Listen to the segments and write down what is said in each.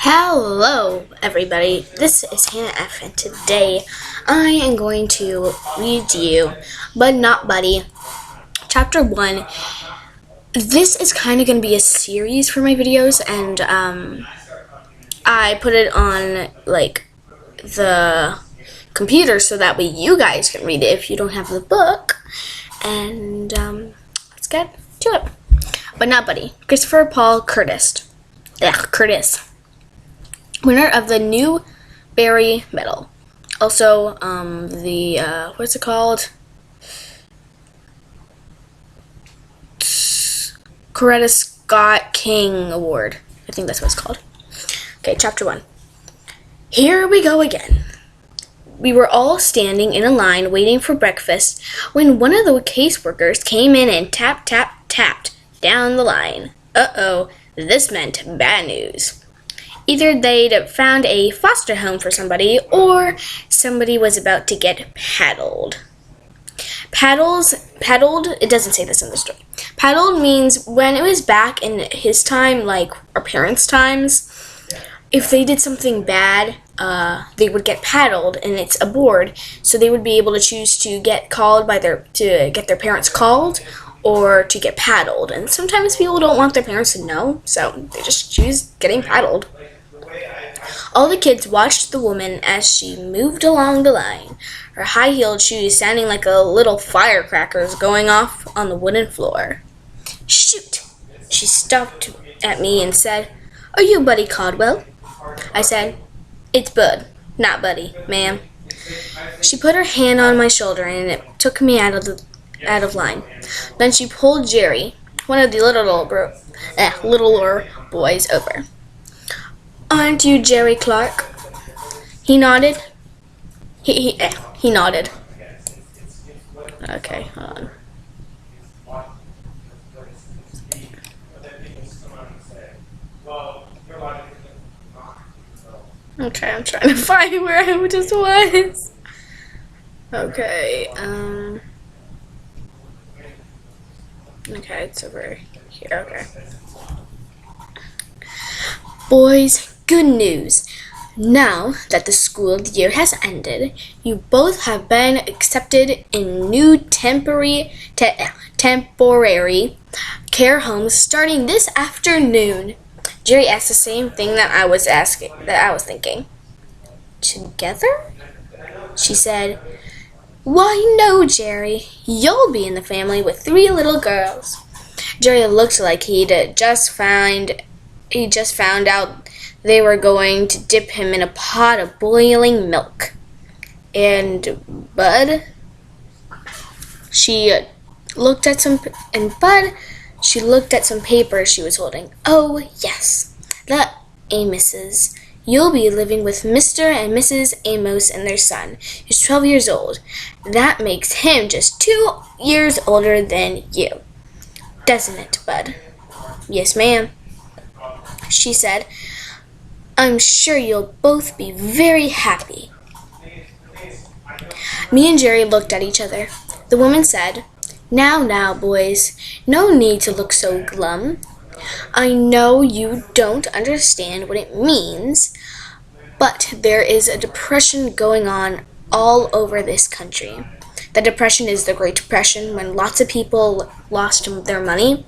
Hello everybody, this is Hannah F, and today I am going to read you Bud Not Buddy, Chapter 1. This is kind of going to be a series for my videos, and I put it on the computer so that way you guys can read it if you don't have the book. And let's get to it. Bud Not Buddy, Christopher Paul Curtis. Curtis. Winner of the Newbery Medal. Also, what's it called? Coretta Scott King Award. I think that's what it's called. Okay, Chapter 1. Here we go again. We were all standing in a line waiting for breakfast when one of the caseworkers came in and tapped down the line. Uh-oh, this meant bad news. Either they'd found a foster home for somebody, or somebody was about to get paddled. Paddled, it doesn't say this in the story. Paddled means when it was back in his time, like our parents' times, if they did something bad, they would get paddled, and it's a board, so they would be able to choose to get their parents called, or to get paddled. And sometimes people don't want their parents to know, so they just choose getting paddled. All the kids watched the woman as she moved along the line, her high-heeled shoes sounding like a little firecrackers going off on the wooden floor. Shoot! She stopped at me and said, "Are you Buddy Caldwell?" I said, "It's Bud, not Buddy, ma'am." She put her hand on my shoulder and it took me out of line. Then she pulled Jerry, one of the littler boys, over. "Aren't you Jerry Clark?" He nodded. He nodded. Okay, hold on. Okay, I'm trying to find where I just was. Okay, okay, it's over here, okay. Boys, good news. Now that the school year has ended, you both have been accepted in new temporary care homes starting this afternoon. Jerry asked the same thing that I was thinking. Together? She said, "Why, no, Jerry. You'll be in the family with 3 little girls." Jerry looked like he just found out they were going to dip him in a pot of boiling milk. And Bud? She looked at some papers she was holding. "Oh, yes, the Amoses. You'll be living with Mr. and Mrs. Amos and their son, who's 12 years old. That makes him just 2 years older than you. Doesn't it, Bud?" "Yes, ma'am," she said. "I'm sure you'll both be very happy." Me and Jerry looked at each other. The woman said, Now, boys, no need to look so glum. I know you don't understand what it means, but there is a depression going on all over this country. The depression is the Great Depression, when lots of people lost their money.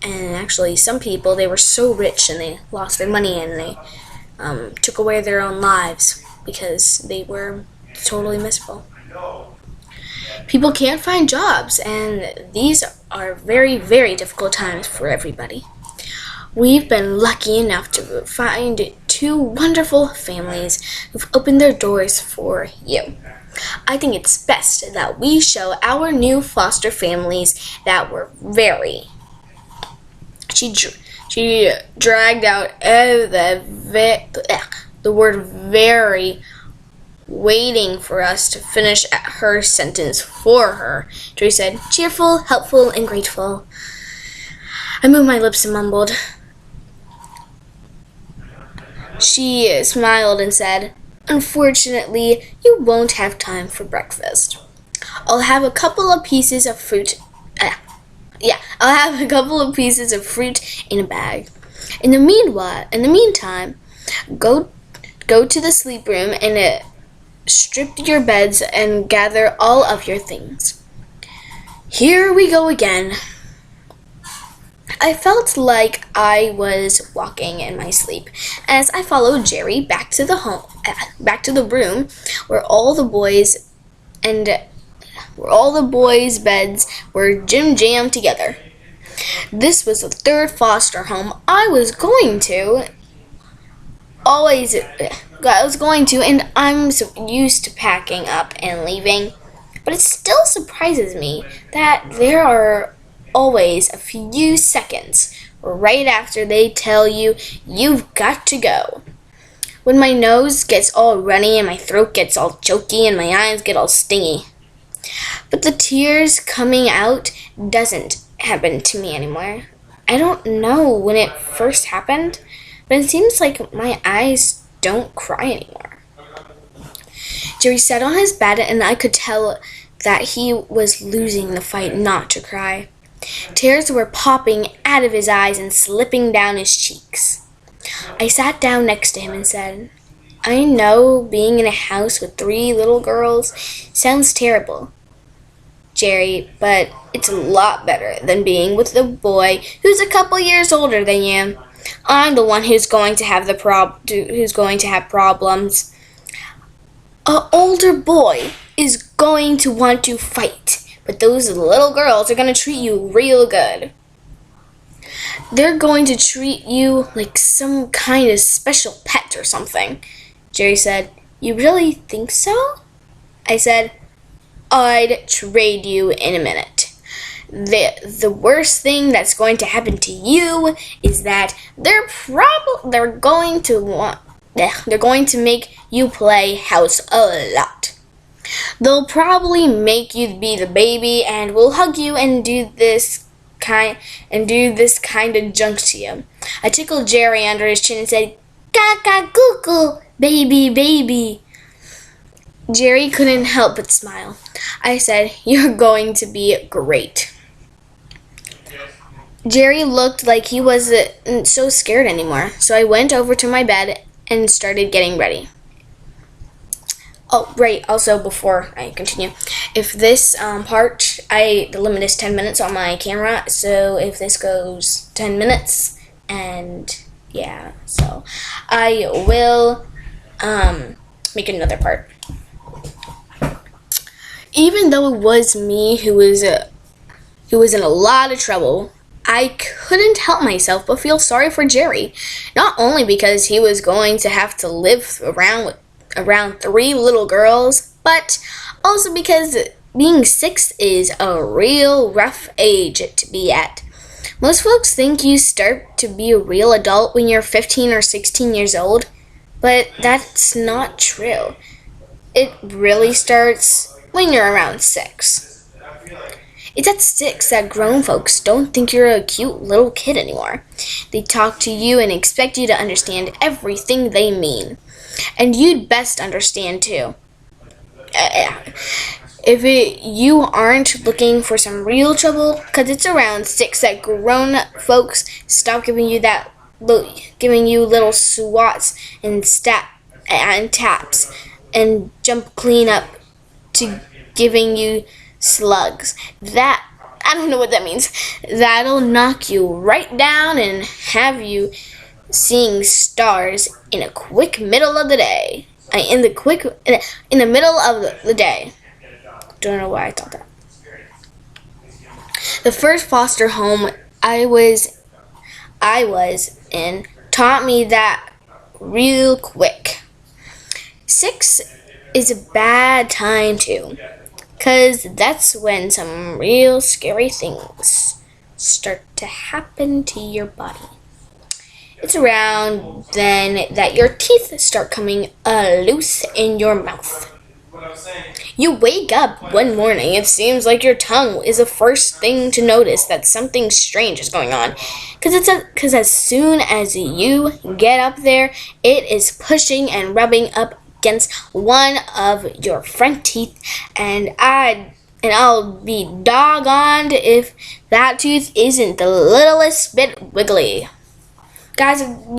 And actually, some people, they were so rich and they lost their money and they took away their own lives because they were totally miserable. People can't find jobs, and these are very, very difficult times for everybody. We've been lucky enough to find 2 wonderful families who've opened their doors for you. I think it's best that we show our new foster families that we're very... She dragged out the word very, waiting for us to finish her sentence for her. Jerry said, "Cheerful, helpful, and grateful." I moved my lips and mumbled. She smiled and said, "Unfortunately, you won't have time for breakfast. I'll have a couple of pieces of fruit I'll have a couple of pieces of fruit in a bag. In the meantime, Go to the sleep room and strip your beds and gather all of your things. Here we go again. I felt like I was walking in my sleep as I followed Jerry back to the room where all the boys' beds were jammed together. This was the third foster home I was going to, and I'm so used to packing up and leaving. But it still surprises me that there are always a few seconds right after they tell you you've got to go. When my nose gets all runny and my throat gets all choky and my eyes get all stingy. But the tears coming out doesn't happen to me anymore. I don't know when it first happened, but it seems like my eyes don't cry anymore. Jerry sat on his bed and I could tell that he was losing the fight not to cry. Tears were popping out of his eyes and slipping down his cheeks. I sat down next to him and said, I know being in a house with 3 little girls sounds terrible, Jerry, but it's a lot better than being with a boy who's a couple years older than you. I'm the one who's going to have problems. An older boy is going to want to fight, but those little girls are going to treat you real good. They're going to treat you like some kind of special pet or something. Jerry said, You really think so? I said, I'd trade you in a minute. The worst thing that's going to happen to you is that they're going to make you play house a lot. They'll probably make you be the baby and will hug you and do this kind of junk to you. I tickled Jerry under his chin and said, "Kaka-cuckoo, baby, baby." Jerry couldn't help but smile. I said, "You're going to be great." Jerry looked like he wasn't so scared anymore, so I went over to my bed and started getting ready. Oh, right, also before I continue, if this part, the limit is 10 minutes on my camera, so if this goes 10 minutes, and yeah, so I will make another part. Even though it was me who was in a lot of trouble, I couldn't help myself but feel sorry for Jerry, not only because he was going to have to live around 3 little girls, but also because being 6 is a real rough age to be at. Most folks think you start to be a real adult when you're 15 or 16 years old, but that's not true. It really starts when you're around 6. It's at 6 that grown folks don't think you're a cute little kid anymore. They talk to you and expect you to understand everything they mean. And you'd best understand too. You aren't looking for some real trouble, because it's around 6 that grown folks stop giving you little swats and taps and jump clean up to giving you slugs. That, I don't know what that means. That'll knock you right down and have you seeing stars in a quick middle of the day. In the middle of the day. Don't know why I thought that. The first foster home I was in taught me that real quick. 6 is a bad time too, 'cause that's when some real scary things start to happen to your body. It's around then that your teeth start coming loose in your mouth. You wake up one morning, it seems like your tongue is the first thing to notice that something strange is going on. Because as soon as you get up there, it is pushing and rubbing up against one of your front teeth, and I'll be doggoned if that tooth isn't the littlest bit wiggly. Guys,